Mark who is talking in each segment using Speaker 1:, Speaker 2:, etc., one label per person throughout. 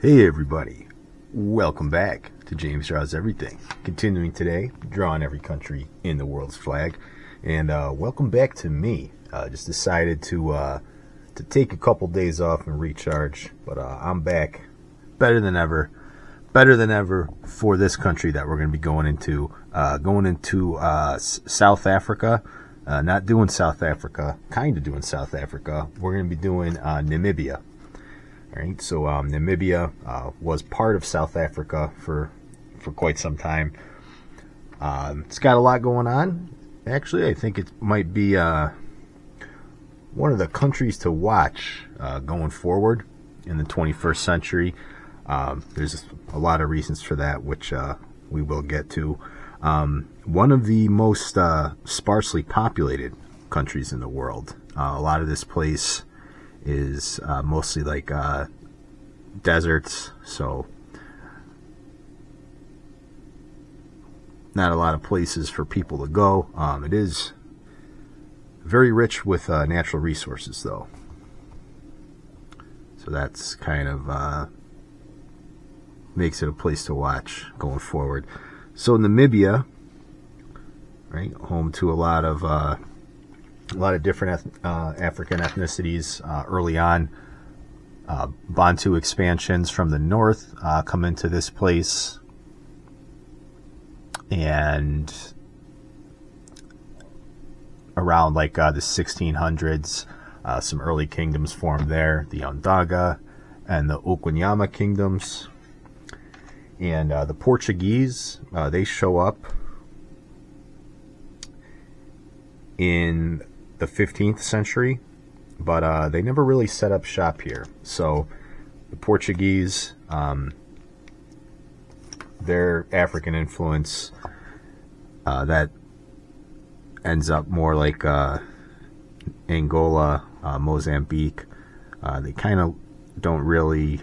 Speaker 1: Hey everybody, welcome back to James Draws Everything. Continuing today, drawing every country in the world's flag. And welcome back to me. Just decided to take a couple days off and recharge, but I'm back better than ever for this country that we're going to be going into South Africa. Not doing South Africa, kind of doing South Africa. We're going to be doing Namibia. All right, so Namibia was part of South Africa for quite some time. It's got a lot going on. Actually, I think it might be one of the countries to watch going forward in the 21st century. There's a lot of reasons for that, which we will get to. One of the most sparsely populated countries in the world. A lot of this place is mostly like deserts, so not a lot of places for people to go. It is very rich with natural resources, though, so that's kind of makes it a place to watch going forward. So Namibia, right, home to a lot of different African ethnicities early on. Bantu expansions from the north come into this place, and around like the 1600s, some early kingdoms formed there, the Ondaga and the Okanyama kingdoms. And the Portuguese, they show up in the 15th century, but they never really set up shop here. So the Portuguese, their African influence, that ends up more like Angola, Mozambique. They kind of don't really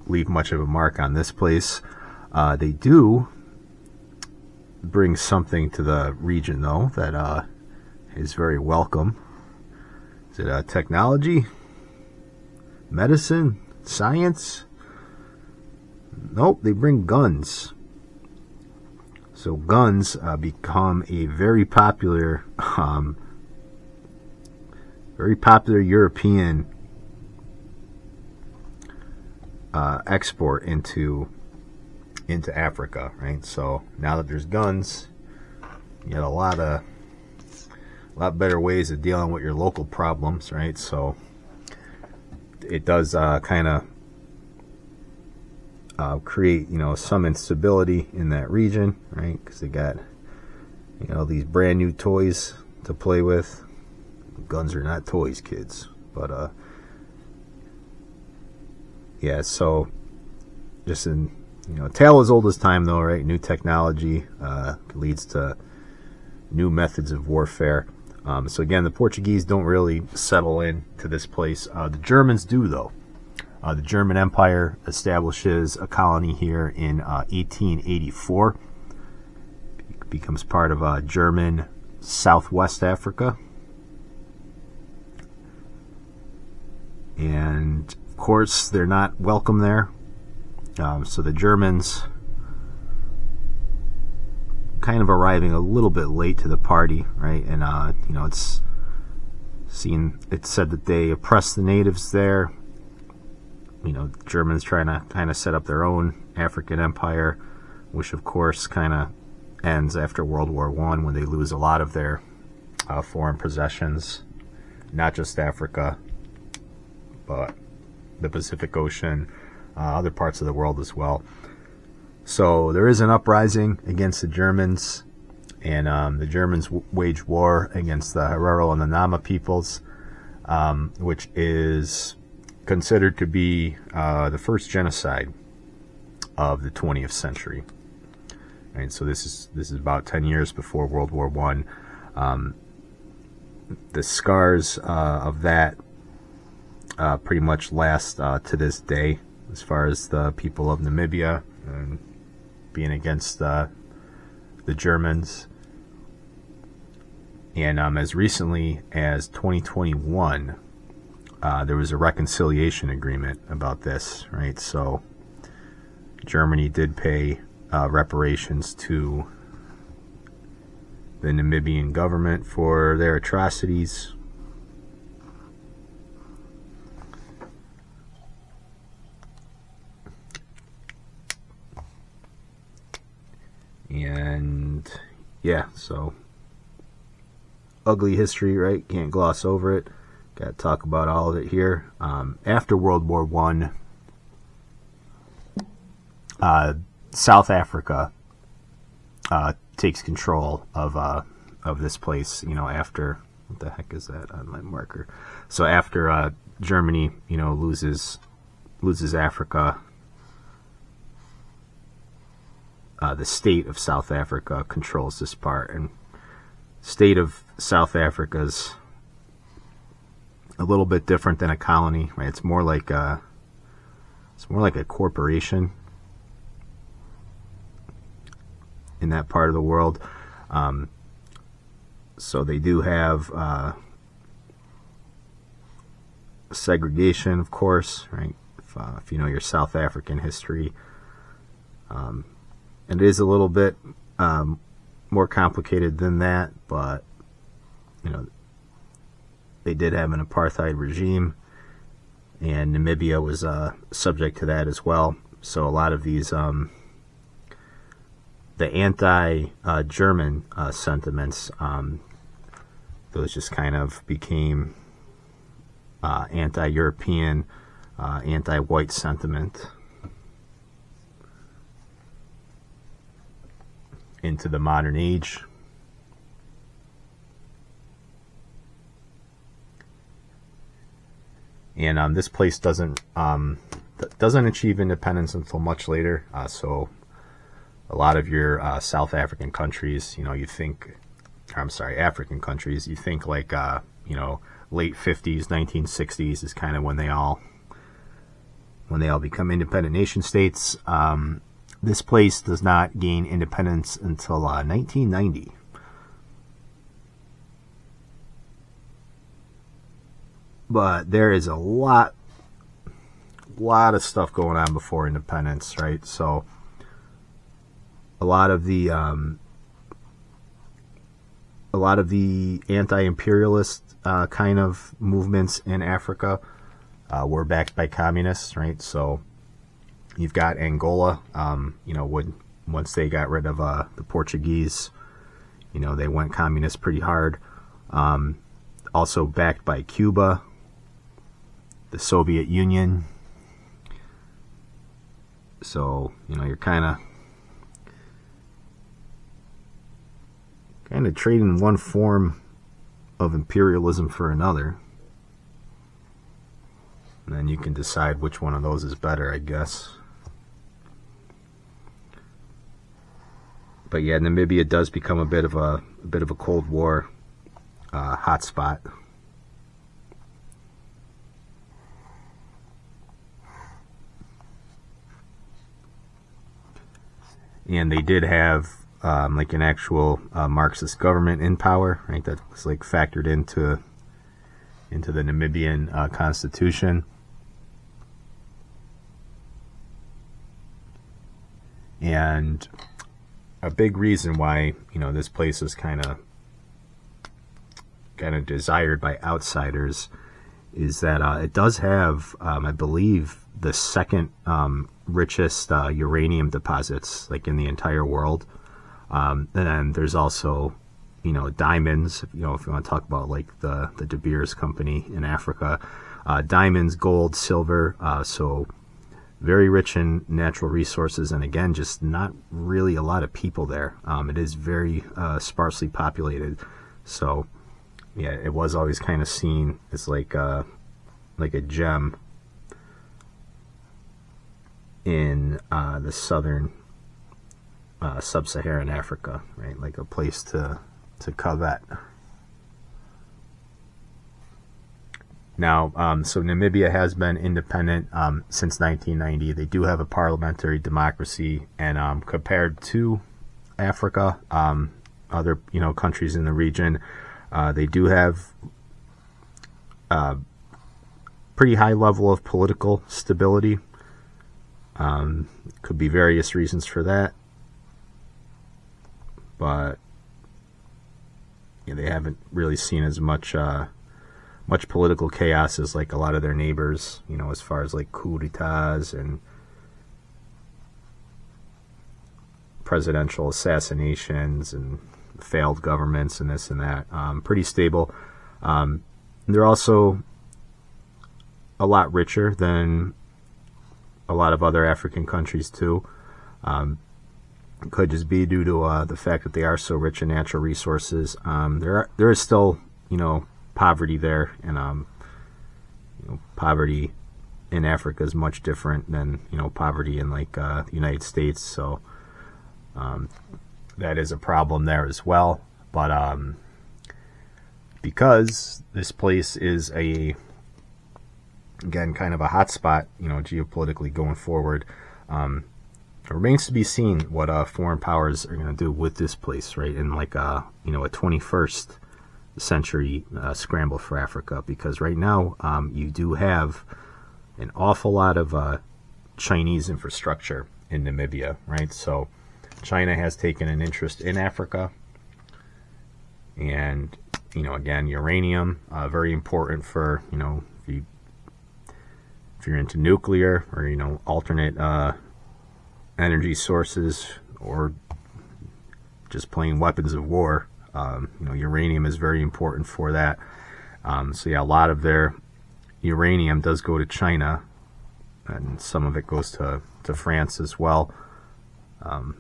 Speaker 1: leave much of a mark on this place. They do bring something to the region, though, that is very welcome. Is it technology? Medicine? Science? Nope, they bring guns. So guns become a very popular European export into Africa, right? So now that there's guns, you got a lot better ways of dealing with your local problems, right? So it does kind of create, some instability in that region, right? Because they got, these brand new toys to play with. Guns are not toys, kids. But yeah, so just in, tale as old as time, though, right? New technology leads to new methods of warfare. So again, the Portuguese don't really settle into this place. The Germans do, though. The German Empire establishes a colony here in 1884. It becomes part of German Southwest Africa. And, of course, they're not welcome there. So the Germans kind of arriving a little bit late to the party, right? And it's said that they oppressed the natives there. Germans trying to kind of set up their own African empire, which of course kind of ends after World War I when they lose a lot of their foreign possessions, not just Africa, but the Pacific Ocean, other parts of the world as well. So there is an uprising against the Germans, and the Germans wage war against the Herero and the Nama peoples, which is considered to be the first genocide of the 20th century. And so this is about 10 years before World War I. The scars of that pretty much last to this day, as far as the people of Namibia and being against the Germans. And as recently as 2021, there was a reconciliation agreement about this, right? So Germany did pay reparations to the Namibian government for their atrocities. And yeah, so ugly history, right? Can't gloss over it. Got to talk about all of it here. After World War One, South Africa takes control of this place. After, what the heck is that on my marker? So after Germany, loses Africa, the state of South Africa controls this part, and state of South Africa's a little bit different than a colony, right? It's more like a corporation in that part of the world. So they do have segregation, of course, right? If you know your South African history, and it is a little bit more complicated than that, but they did have an apartheid regime, and Namibia was subject to that as well. So a lot of these the anti-German sentiments, those just kind of became anti-European, anti-white sentiment into the modern age. And this place doesn't achieve independence until much later. So a lot of your South African countries, African countries, you think like late 50s, 1960s is kind of when they all become independent nation states. This place does not gain independence until 1990. But there is a lot of stuff going on before independence, right? So a lot of the anti-imperialist kind of movements in Africa were backed by communists, right? So you've got Angola, once they got rid of the Portuguese, they went communist pretty hard. Also backed by Cuba, the Soviet Union. So, you're kind of trading one form of imperialism for another. And then you can decide which one of those is better, I guess. But yeah, Namibia does become a bit of a Cold War hotspot. And they did have like an actual Marxist government in power, right? That was like factored into the Namibian constitution. And a big reason why this place is kind of desired by outsiders is that it does have, I believe, the second richest uranium deposits like in the entire world. And then there's also diamonds. If you want to talk about like the De Beers company in Africa, diamonds, gold, silver. So very rich in natural resources, and again, just not really a lot of people there. It is very sparsely populated. So yeah, it was always kind of seen as like a gem in the southern sub-Saharan Africa, right? Like a place to covet. Now, so Namibia has been independent since 1990. They do have a parliamentary democracy, and compared to Africa, other countries in the region, they do have pretty high level of political stability. Could be various reasons for that, but yeah, they haven't really seen as much political chaos as like a lot of their neighbors, you know, as far as like coups d'etats and presidential assassinations and failed governments and this and that. Pretty stable. They're also a lot richer than a lot of other African countries too. Could just be due to the fact that they are so rich in natural resources. There is still, you know, poverty there, and you know, poverty in Africa is much different than, you know, poverty in like the United States. So that is a problem there as well. But because this place is again kind of a hot spot, you know, geopolitically going forward, it remains to be seen what foreign powers are going to do with this place, right? In like you know, a 21st century scramble for Africa, because right now you do have an awful lot of Chinese infrastructure in Namibia, right? So China has taken an interest in Africa, and you know, again, uranium, very important for, you know, if you're into nuclear or, you know, alternate energy sources, or just plain weapons of war. You know, uranium is very important for that. So yeah, a lot of their uranium does go to China, and some of it goes to France as well. So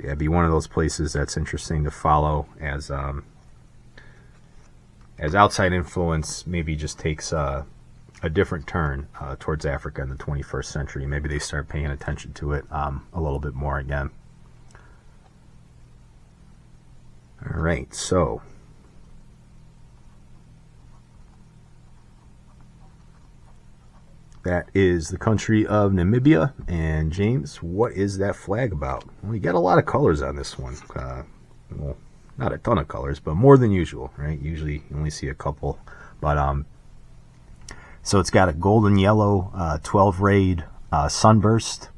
Speaker 1: yeah, be one of those places that's interesting to follow as outside influence maybe just takes a different turn towards Africa in the 21st century. Maybe they start paying attention to it a little bit more again. All right, so that is the country of Namibia. And James, what is that flag about? Well, you got a lot of colors on this one. Well, not a ton of colors, but more than usual, right? Usually you only see a couple. But so it's got a golden yellow 12-rayed sunburst,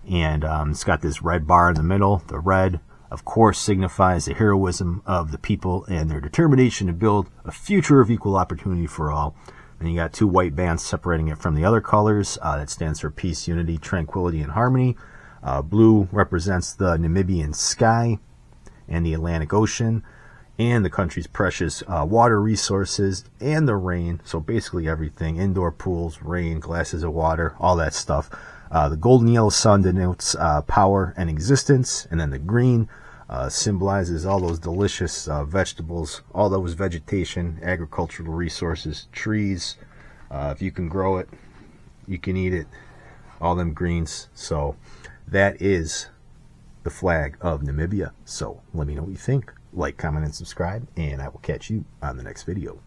Speaker 1: and it's got this red bar in the middle. The red, of course, signifies the heroism of the people and their determination to build a future of equal opportunity for all. And you got two white bands separating it from the other colors. That stands for peace, unity, tranquility, and harmony. Blue represents the Namibian sky and the Atlantic Ocean, and the country's precious water resources and the rain. So basically everything: indoor pools, rain, glasses of water, all that stuff. The golden yellow sun denotes power and existence, and then the green symbolizes all those delicious vegetables, all those vegetation, agricultural resources, trees. If you can grow it, you can eat it, all them greens. So that is the flag of Namibia. So let me know what you think. Like, comment, and subscribe, and I will catch you on the next video.